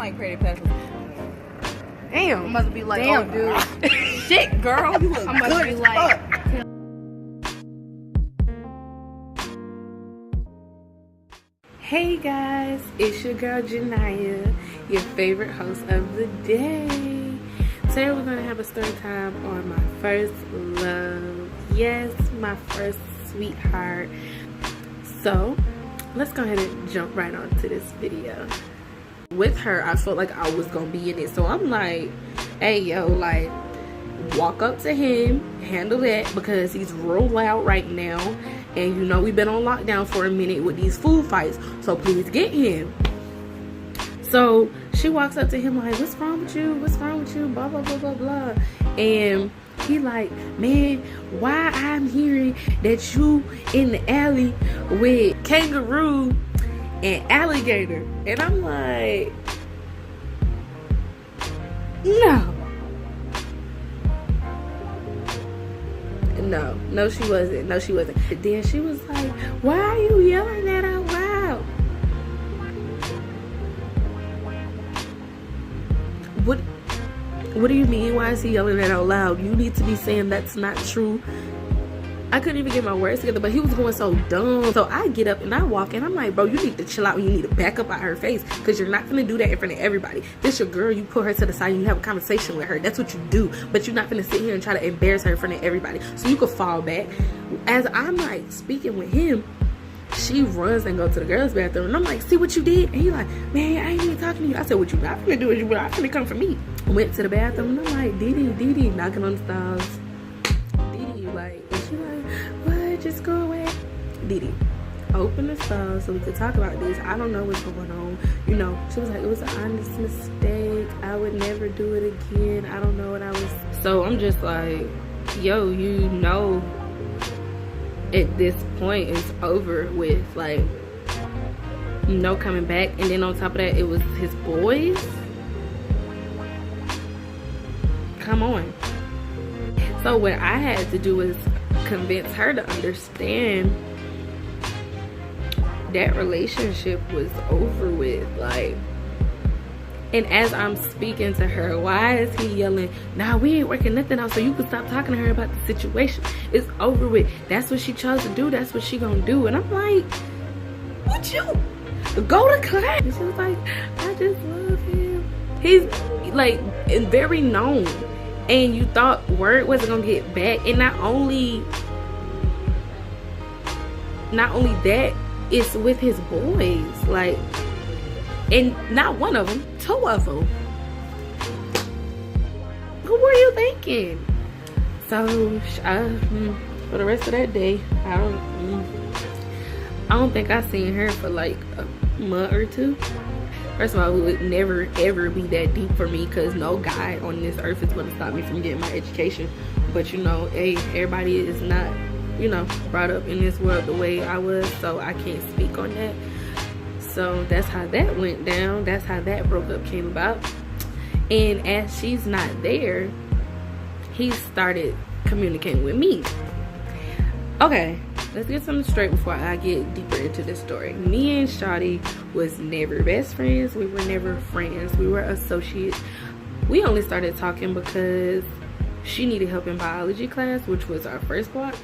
like pretty pencils. Damn. I'm about to be like, damn, oh, dude. Shit, girl. You look I'm about to be like. Hey guys, it's your girl Janiyah, your favorite host of the day. Today we're gonna have a story time on my first love. Yes, my first sweetheart. So let's go ahead and jump right on to this video. With her, I felt like I was gonna be in it, so I'm like, hey yo, like, walk up to him, handle that, because he's real loud right now, and you know we've been on lockdown for a minute with these food fights, so please get him. So she walks up to him like, what's wrong with you, what's wrong with you, blah blah blah blah blah. And he like, man, why I'm hearing that you in the alley with kangaroo and alligator. And I'm like, no she wasn't. But then she was like, why are you yelling that out loud? What do you mean, why is he yelling that out loud? You need to be saying that's not true. I couldn't even get my words together, but he was going so dumb. So I get up and I walk and I'm like, bro, you need to chill out and you need to back up out her face, because you're not gonna do that in front of everybody. This your girl, you put her to the side and you have a conversation with her. That's what you do. But you're not gonna sit here and try to embarrass her in front of everybody. So you could fall back. As I'm like speaking with him, she runs and goes to the girls' bathroom, and I'm like, see what you did? And he like, man, I ain't even talking to you. I said, what you not gonna do is you not gonna come for me. Went to the bathroom and I'm like, Dee, knocking on the stalls. Dee, like, and she like, what? Just go away. Dee, open the stall so we could talk about this. I don't know what's going on. You know, she was like, it was an honest mistake. I would never do it again. I don't know what I was. So I'm just like, yo, you know, at this point it's over with, like, no coming back. And then on top of that, it was his boys. Come on. So what I had to do was convince her to understand that relationship was over with. Like, and as I'm speaking to her, why is he yelling, nah, we ain't working nothing out, so you can stop talking to her about the situation. It's over with. That's what she chose to do. That's what she gonna do. And I'm like, what you? Go to class. And she was like, I just love him. He's like very known. And you thought word wasn't gonna get back. And not only that, it's with his boys. Like, and not one of them, two of them. What were you thinking? So for the rest of that day, I don't think I seen her for like a month or two. First of all, it would never ever be that deep for me, because no guy on this earth is going to stop me from getting my education. But you know, hey, everybody is not, you know, brought up in this world the way I was, so I can't speak on that. So that's how that went down. That's how that breakup came about. And as she's not there, he started communicating with me. Okay, let's get something straight before I get deeper into this story. Me and Shawty was never best friends. We were never friends. We were associates. We only started talking because she needed help in biology class, which was our first block,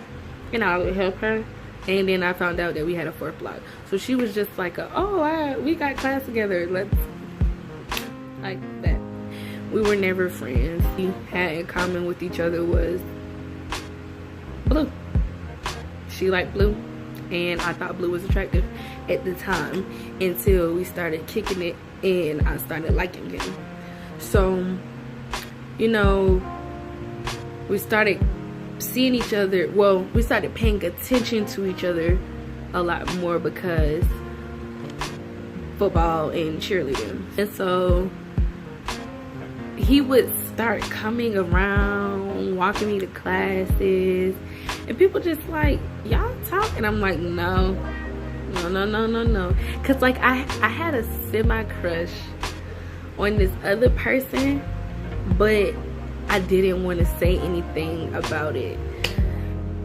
and I would help her. And then I found out that we had a fourth block. So she was just like, we got class together. Let's, like that. We were never friends. We had in common with each other was blue. She liked blue, and I thought blue was attractive at the time, until we started kicking it and I started liking him. So, you know, we started seeing each other. Well, we started paying attention to each other a lot more because football and cheerleading. And so he would start coming around, walking me to classes, and people just like, y'all talk? And I'm like, no. Cause like I had a semi-crush on this other person, but I didn't want to say anything about it.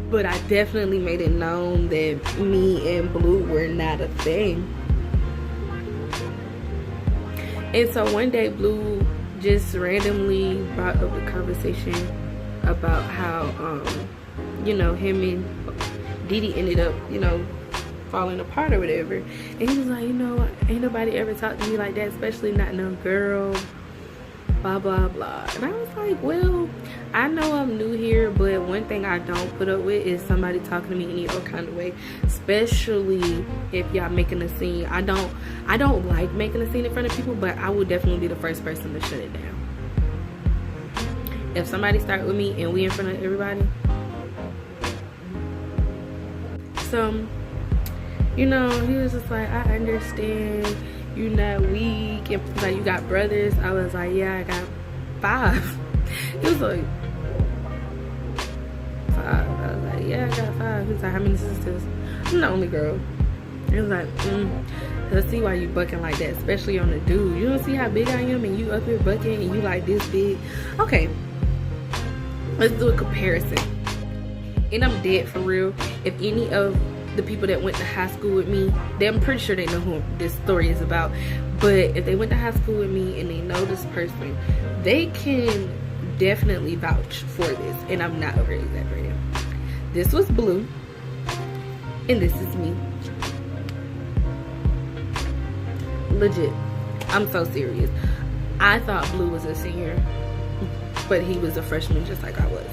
But I definitely made it known that me and Blue were not a thing. And so one day Blue just randomly brought up the conversation about how you know, him and Didi ended up, you know, falling apart or whatever. And he was like, you know, ain't nobody ever talked to me like that, especially not no girl, blah blah blah. And I was like, well, I know I'm new here, but one thing I don't put up with is somebody talking to me any other kind of way, especially if y'all making a scene. I don't like making a scene in front of people, but I would definitely be the first person to shut it down. If somebody start with me and we in front of everybody. So, you know, he was just like, I understand you not weak, and like, you got brothers. I was like, yeah, I got 5. He was like, 5. I was like, yeah, I got 5. He was like, how many sisters? I'm the only girl. He was like, let's see why you bucking like that, especially on the dude. You don't see how big I am and you up here bucking and you like this big? Okay, let's do a comparison. And I'm dead for real. If any of the people that went to high school with me, I'm pretty sure they know who this story is about. But if they went to high school with me and they know this person, they can definitely vouch for this. And I'm not over exaggerating. This was Blue, and this is me. Legit. I'm so serious. I thought Blue was a senior, but he was a freshman just like I was.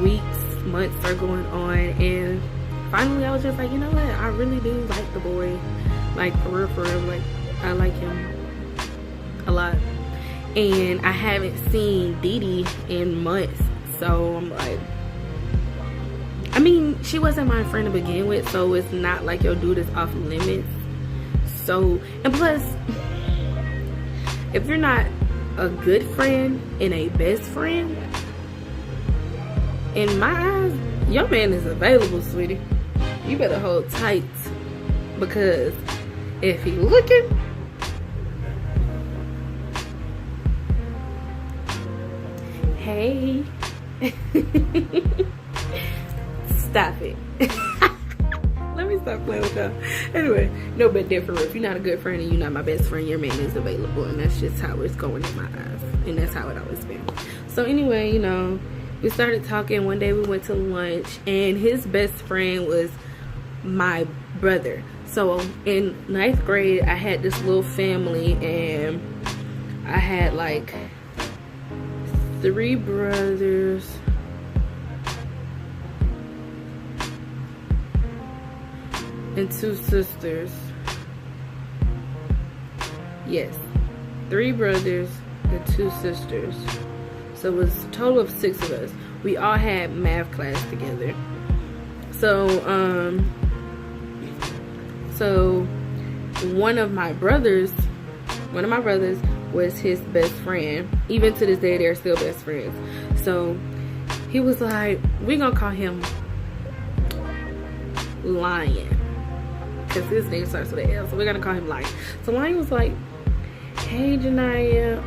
Weeks, months are going on, and finally I was just like, you know what, I really do like the boy. Like, for real, like, I like him a lot. And I haven't seen Didi in months, so I'm like, I mean, she wasn't my friend to begin with, so it's not like your dude is off limits. So, and plus, if you're not a good friend and a best friend, in my eyes, your man is available, sweetie. You better hold tight, because if he looking, hey, stop it. Let me stop playing with y'all. Anyway, no, but different. If you're not a good friend and you're not my best friend, your man is available, and that's just how it's going in my eyes, and that's how it always been. So anyway, you know, we started talking. One day we went to lunch, and his best friend was my brother. So in 9th grade, I had this little family, and I had like 3 brothers and 2 sisters. Yes, 3 brothers and 2 sisters. So it was a total of 6 of us. We all had math class together. So one of my brothers was his best friend. Even to this day, they're still best friends. So he was like, we're gonna call him Lion, because his name starts with an L, so we're gonna call him Lion. So Lion was like, hey Janaya,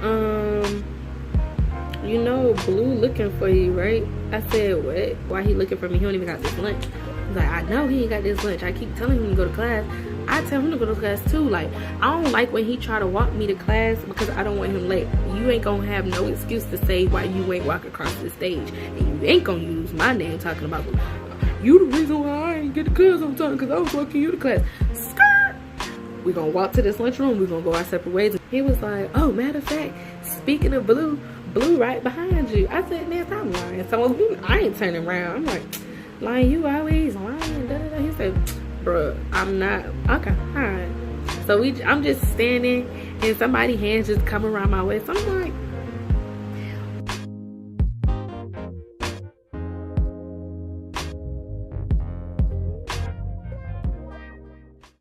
you know Blue looking for you, right? I said, what? Why he looking for me? He don't even got this lunch. He's like, I know he ain't got this lunch. I keep telling him to go to class. I tell him to go to class too. Like, I don't like when he try to walk me to class, because I don't want him late. You ain't gonna have no excuse to say why you ain't walk across the stage, and you ain't gonna use my name talking about you the reason why I ain't get to class on time, because I was walking you to class. Skirt. We're gonna walk to this lunchroom. We're gonna go our separate ways. He was like, oh, matter of fact, speaking of Blue right behind you. I said, man, I'm lying. So I ain't turning around. I'm like, Lion, you always lying. Da, da, da. He said, bruh, I'm not. Okay, all right. So I'm just standing, and somebody's hands just come around my waist. So I'm like,